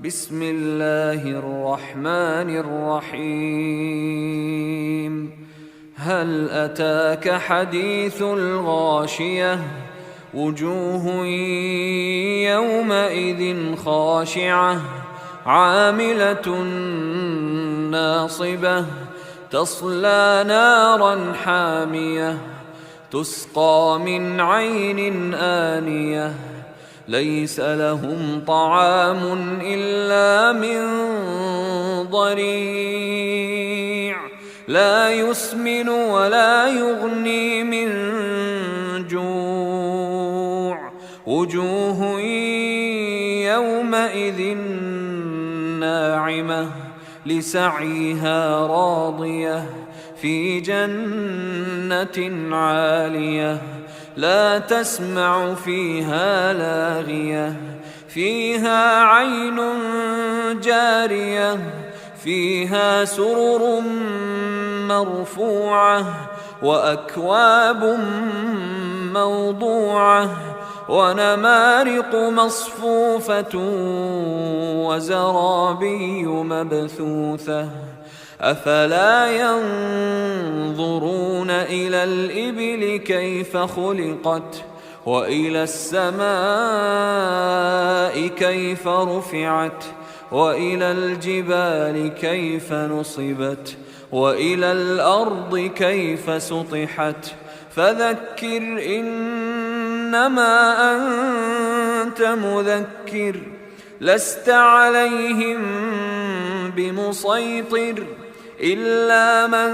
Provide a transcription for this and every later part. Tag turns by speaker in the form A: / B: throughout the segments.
A: بسم الله الرحمن الرحيم. هل أتاك حديث الغاشية؟ وجوه يومئذ خاشعة عاملة ناصبة تصلى نارا حامية تسقى من عين آنية ليس لهم طعام إلا من ضريع لا يسمن ولا يغني من جوع. وجوه يومئذ ناعمة لسعيها راضية في جنة عالية لا تسمع فيها لاغية فيها عين جارية فيها سرر مرفوعة وأكواب موضوعة ونمارق مصفوفة وزرابي مبثوثة أفلا ينظرون إلى الإبل كيف خلقت وإلى السماء كيف رفعت وإلى الجبال كيف نصبت وإلى الأرض كيف سطحت فذكر إنما أنت مذكر لست عليهم بمسيطر إلا من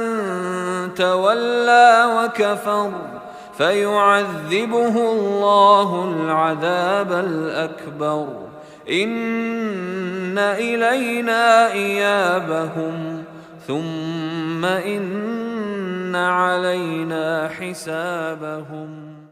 A: تولى وكفر فيعذبه الله العذاب الأكبر إن إلينا إيابهم ثم إن علينا حسابهم.